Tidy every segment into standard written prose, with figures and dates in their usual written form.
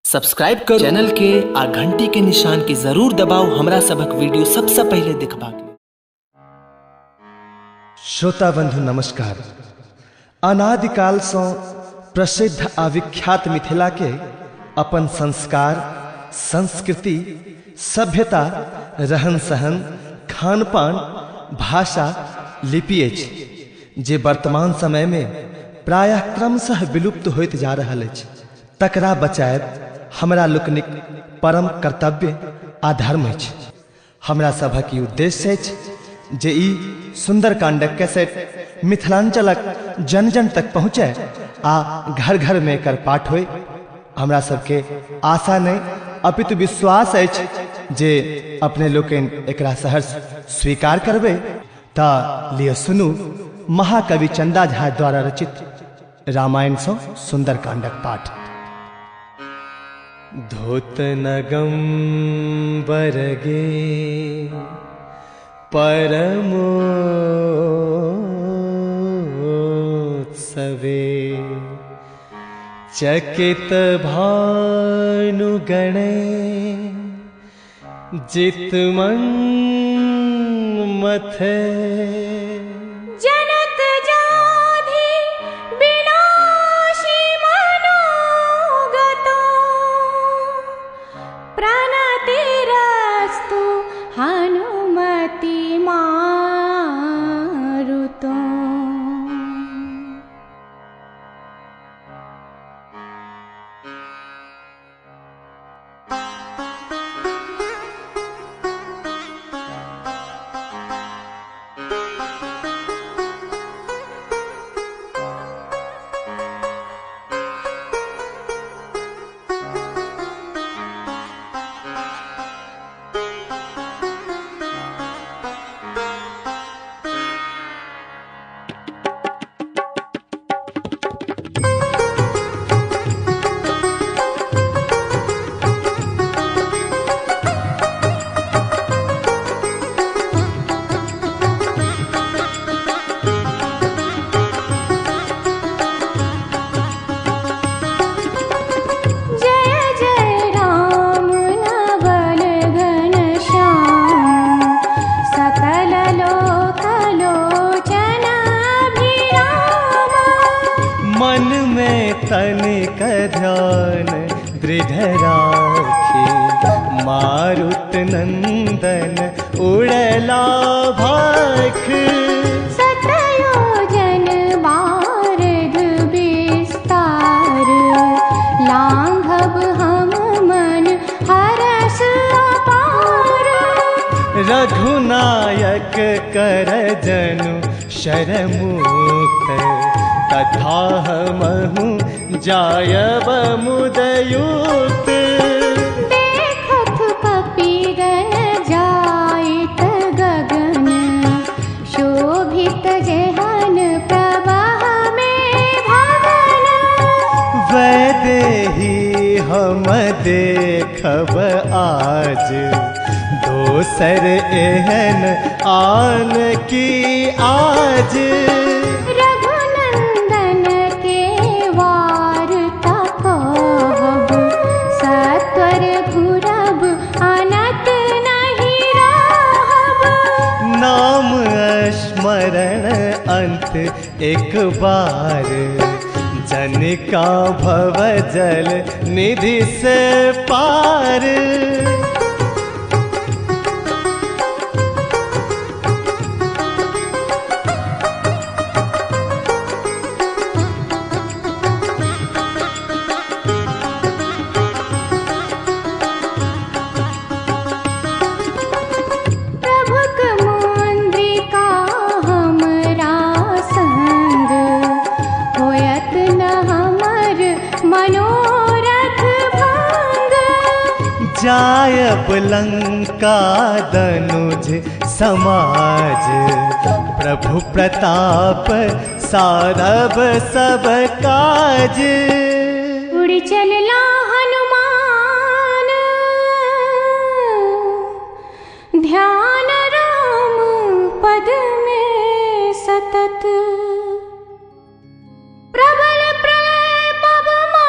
Subscribe करो channel के आ घंटी के निशान के जरूर दबाओ हमरा सबक वीडियो सबसे पहले देखबाक। श्रोता बंधु नमस्कार। अनादिकाल से प्रसिद्ध आ विख्यात मिथिला के अपन संस्कार, संस्कृति, सभ्यता, रहन सहन, खान पान, भाषा, लिपि अछि जे वर्तमान समय में प्रायः क्रमशः विलुप्त होइत जा रहल अछि। तकरा बचाएब हमरा लोकनिक परम कर्तव्य आ धर्म अछि। हमरा सभक ई उद्देश्य अछि जे ई सुंदरकांडक कैसेट मिथिलांचलक जन जन तक पहुँचे आ घर घर में एकर पाठ होय। हमरा सबके आशा नहीं अपितु विश्वास अछि जे अपने लोकन एकरा सहर्ष स्वीकार करबे। ता लिय सुनू महाकवि चंदा झा द्वारा रचित रामायण से सुंदरकांडक पाठ। धोतनगम बरगे परमोत्सवे चकित भानुगणे जितमन मथे जनक जाधि विनाशी मनोगतो प्रणतिरस्तु हनुमति मारुतो। तनिक ध्यान दृढ़ राखी मारुत नंदन उड़ला भाख। सतयोजन बारद विस्तार लांघब हम मन हरस अपार। रघुनायक कर जनु शरमुक्त तथा हमहु जायब मुदयुक्त। देखत कपीगन जाइत गगन शोभित जेहन प्रवाह में भवन। वैदेही हम देखब आज दोसर एहन आन की आज। स्मरण अंत एक बार जनिका भव जल निधि से पार। जायब लंका दनुज समाज प्रभु प्रताप सारब सब काज। उड़ चलला हनुमान ध्यान राम पद में सतत। प्रबल प्रलय पवमान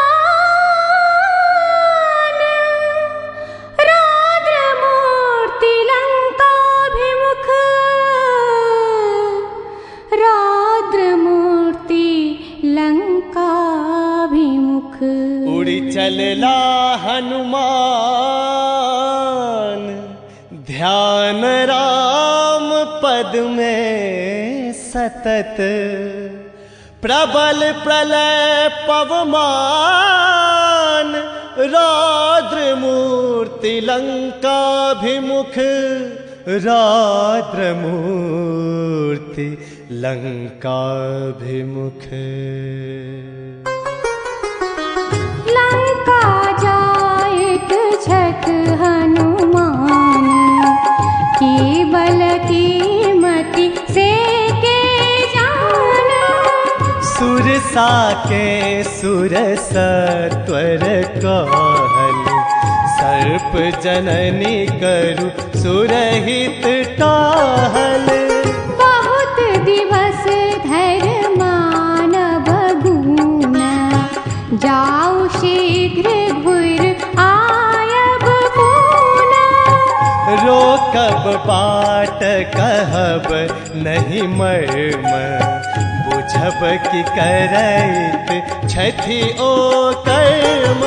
चलला हनुमान ध्यान राम पद में सतत प्रबल प्रलय पवमान रौद्र मूर्ति लंकाभिमुख रौद्र मूर्ति लंकाभिमुख लंका जायक छठ हनुमान केवल कीमति से के जान सुरसा के सुर सत्वर कहल सर्प जननी करु सुरहित टाहल बहुत दिवस धर मानव गुना जाऊ शीघ्र घुर आयब पुना रोकब बाट कहब नहीं मर्म बुझब कि करैत छथि ओ कर्म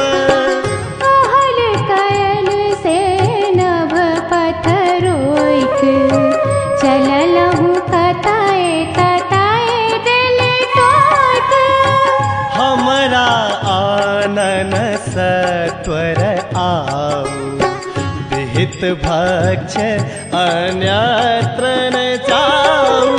कहल कयल से नभ पथ रोइक चललहु कतय कतय दिल टोक हमरा आनन सत्वर आऊ विहित भक्ष अन्यत्र न जाऊ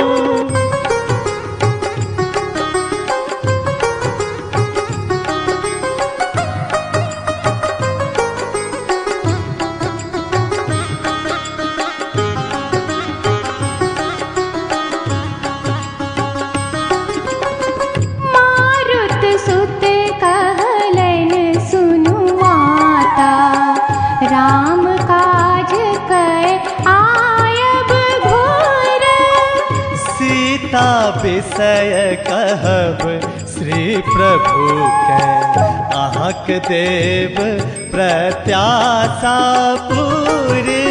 राम काज कर आयब घोर सीता विषय कहब श्री प्रभु के अहाँक देव प्रत्याशा पूरी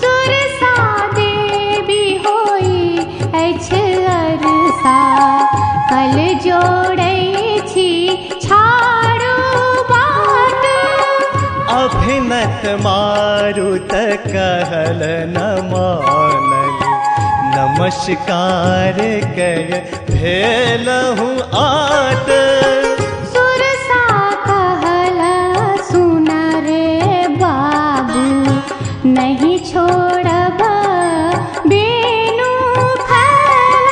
सुरसा देवी होई अछि अरसा कल जोड़ै छी छाड़ू बाट अभिनत मारुत कहल न मानल नमस्कार कय भेलहु आट सुरसा कहल सुन रे बाबू नहीं छोड़ब बेनु खैल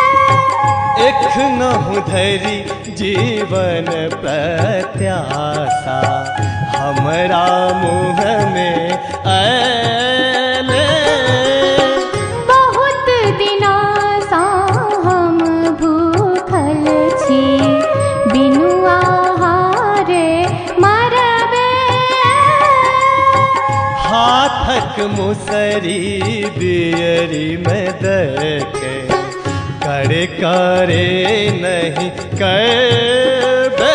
एखनहु धरि जीवन प्रत्याशा हमरा मुँह में आएले बहुत दिना सा हम भूखल छी बिनु आहारे मरबे हाथक मुसरी बियरी में दके करे करे नहीं करबे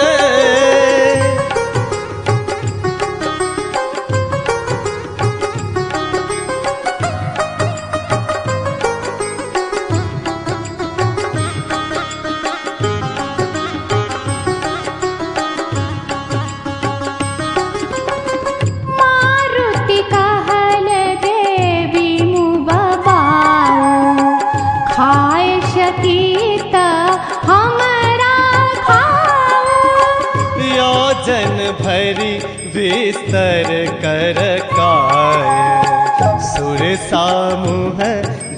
मारुति कहल देवी मुबबाऊ खाए सकी त हमरा खाऊ योजन भरी विस्तर कर काय सुर सामुह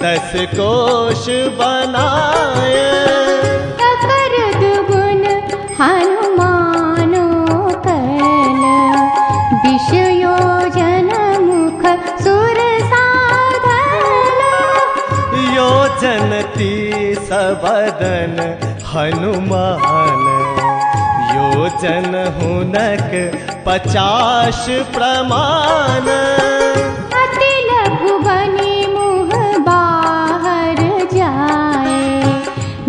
10 कोश बनाय कर दुगुन हनुमानो कल विष योजन मुख सुर साधल योजन 30 बदन हनुमान योजन हुनक 50 प्रमाण अति लघु बनी मुँह बाहर जाए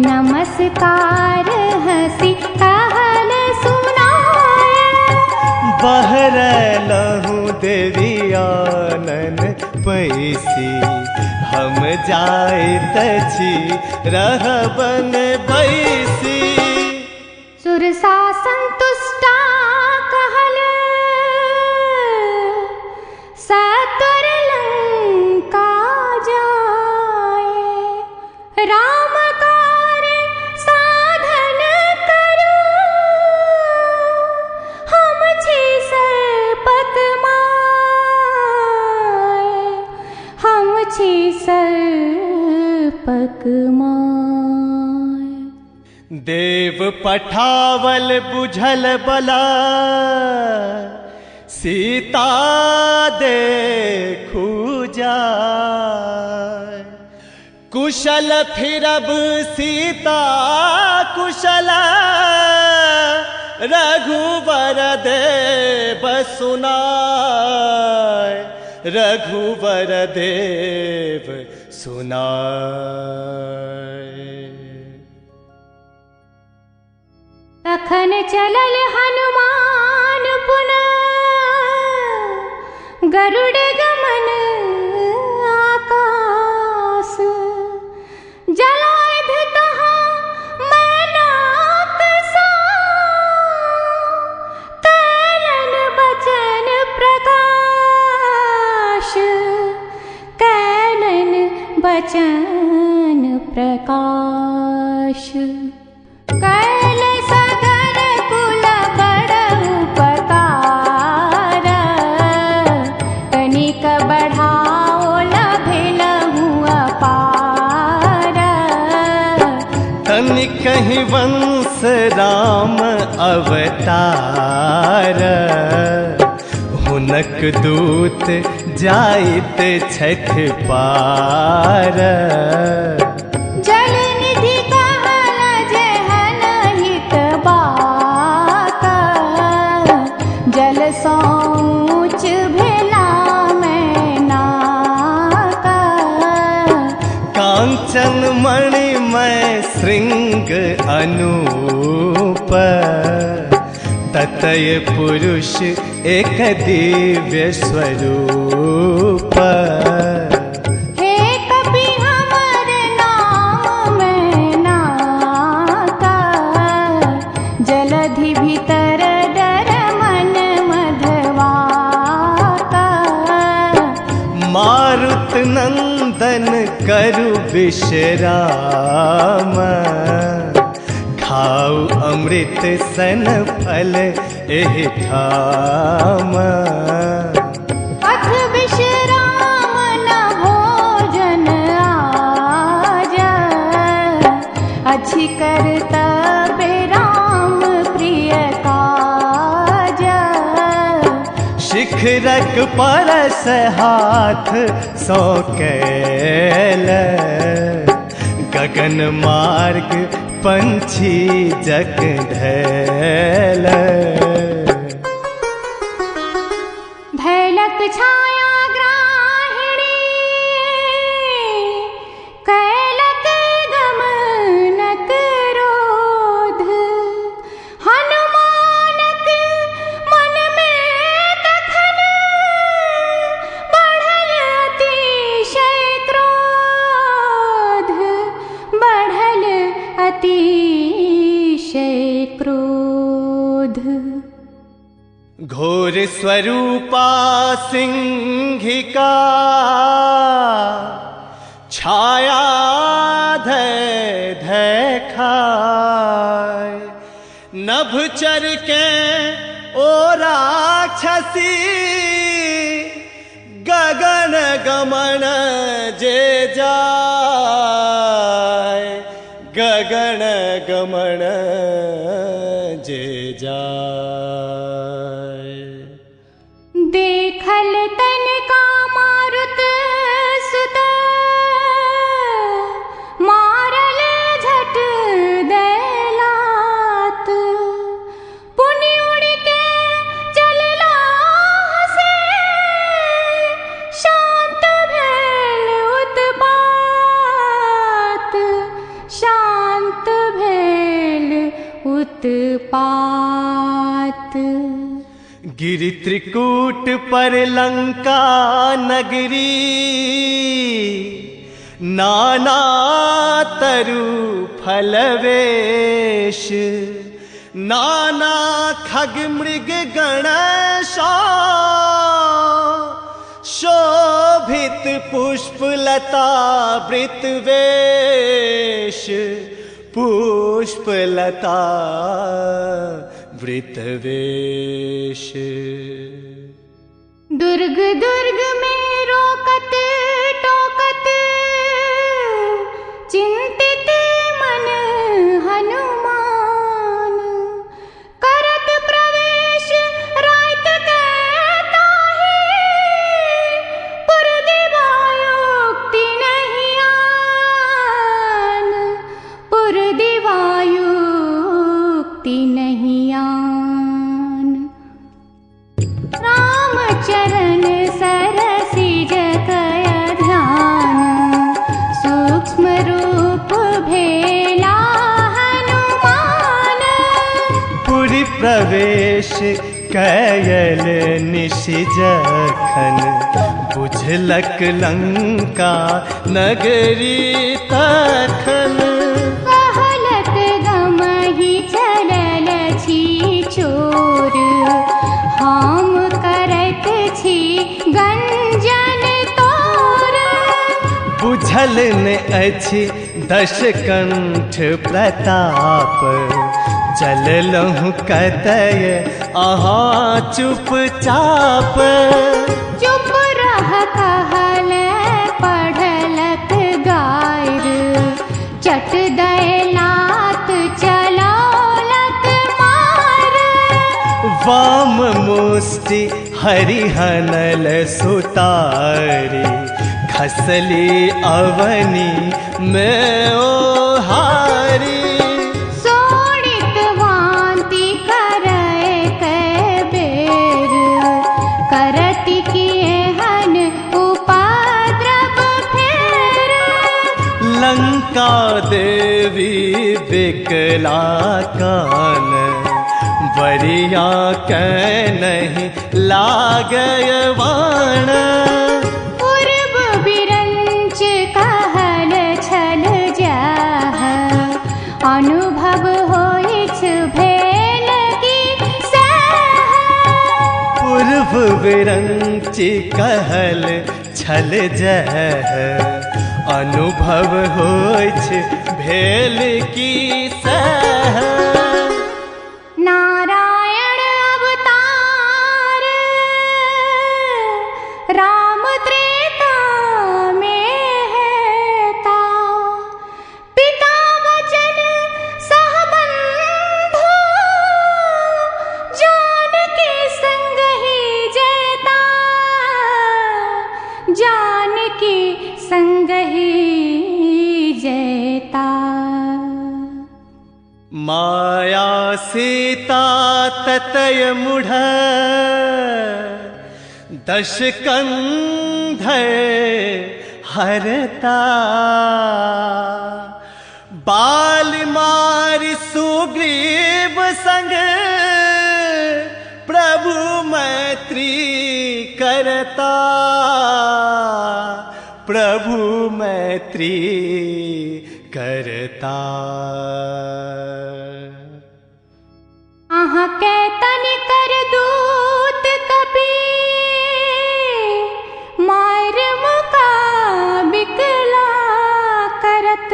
नमस्कार हंसी कहल सुनाए बहरलहु देवी आनन पैसी हम जाइत छी रहबन बैसी सुरसा संतुष्टा कहल दीपक माय। देव पठावल बुझल बला सीता देखू जाय। कुशल फिरब सीता कुशल रघुवर देव सुनाय। रघुवर देव सुनाय। तखन चलल हनुमान पुनः गरुड़ गमन आकाश। जलाध तहाँ मैनाक सा कैलन बचन प्रकाश। कैलन बचन प्रकाश। कैल सगर कुल बड़ उपकार। कनिक बढ़ाओ लभिलहु अपार। तनि कहीं वंश राम अवतार। हुनक दूत जाइत छठ पार। जल निधि कहल जेहन हित बाका। जल सौच भेला मैनाका। कांचन मणिमय श्रृंग अनूप। ततय पुरुष एक दिव्य स्वरूप। हे कपि हमर नाम मैनाका। जलधि भीतर डर मन मधवाका। मारुत नंदन करु विश्राम। खाऊ अमृत सन फल एहि ठाम। अथ विश्राम न भोजन आज। अच्छी करतबे राम प्रिय काज। शिखरक परस हाथ सौ कैल। गगन मार्ग पंछी जग ढैल। धैलक छाया ग्राहिणी कैलक गमनक रोध। हनुमानक मन में तखन बढ़ल अतिशय क्रोध। बढ़ल अतिशय क्रोध। घोर स्वरूपा सिंहिका छाया धय धय खाय। नभचर के ओ राक्षसी गगन गमन जे जाय। गगन गमन जे जाय। देखल तनिका मारुत सुत। मारल झट दैलात। पुनि उड़ि के चलला हसे। शांत भेल उत्पात। शांत भेल उत्पात। गिरि त्रिकूट पर लंका नगरी। नाना तरु फल वेश। नाना खग मृग गण शोभित पुष्प लता वृत वेश। पुष्प लता वृत वेश। दुर्ग दुर्ग में रोकत टोकत चिंतित मन हनुमान, करत प्रवेश रात के ताहि, पुर दिवायुक्ति नहीं आन, पुर दिवायुक्ति नहीं आन। राम चरण सरसिज कय ध्यान, सूक्ष्म रूप भेला हनुमान। पुरि प्रवेश कयल निशि जखन, बुझलक लंका नगरी तखन। कहलत गमहि चलल छी चोर, हम करत छी गंजन तोर। बुझल न अछि दशकंठ प्रताप, चललहुँ कतय अहाँ चुपचाप। चुप रह कहल पढ़लक गायर, चट दय लात चलौलक मार। वाम मुष्टि हरिहनल सुतारी, खसली अवनी में ओहारी। सोडित वांति करय कय बेर, करति किएहन उपद्रव फेर। लंका देवी बिकला कान, बरिया कै नहीं लागय बाण। पूर्व बिरंच कहल छल जाह, अनुभव होइछ भेल की सैह। पूर्व विरंचि कहल छल जह, अनुभव होइछ भेल की सैह। नारायण अवतार राम त्रेता में हेता, पिता वचन सहबंधु, जानकी संग ही जयता, जानकी संग ही जयता। माया सीता ततय मुढ़, दशकंधर हरता। बाल मारि सुग्रीव संग, प्रभु मैत्री करता, प्रभु मैत्री करता। अहाँ के तनिकर दूत कपि, मार मुकाबिकला करत।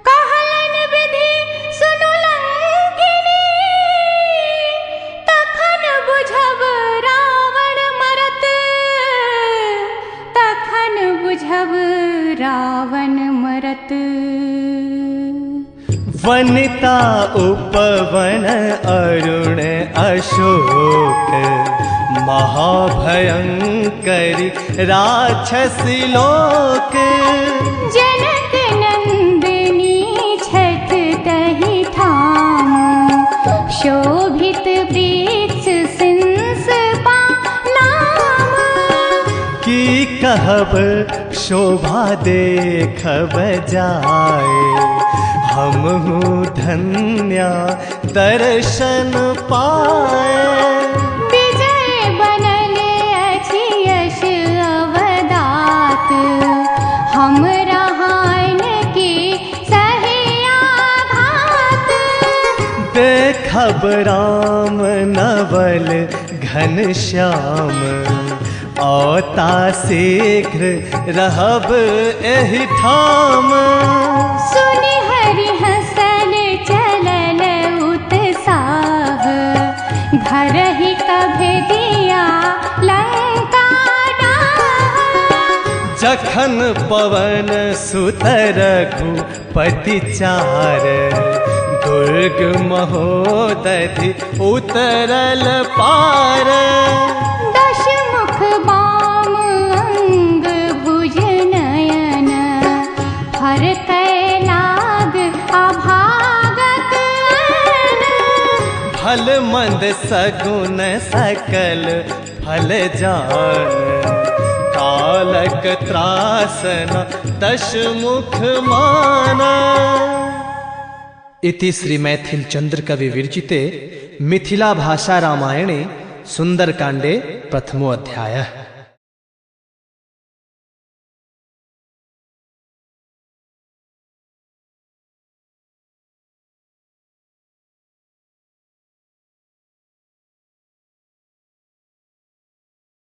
कहलन विधि सुनु लंघिनी, तखन बुझब रावण मरत, तखन बुझब रावण मरत। वनिता उपवन अरुण अशोक, महाभयंकरी राक्षसी लोक। जनक नंदिनी छठ तहि ठाम, शोभित वृक्ष सिंस नाम। की कहब शोभा देखब जाए, हमहु धन्या दर्शन पाए। विजय बनल अछि यश अवदात, हमरा हानि की सहिया घात। देखब राम नवल घनश्याम, औता शीघ्र रहब एहि ठाम। सुनि हरि हँसल चलल उत्साह, घर ही कभे दिया लंका डाह। जखन पवन सुत रघुपति चार, दुर्ग महोदधि उतरल पार। दशमुख बाम अंग भुज नयन, हर कैलाग अभागक अयन। भल मंद सगुन सकल फल जान, कालक त्रासन दशमुख माना। इति श्री मैथिल चंद्र कवि विरचिते मिथिला भाषा रामायणे सुंदरकांडे प्रथमो अध्यायः।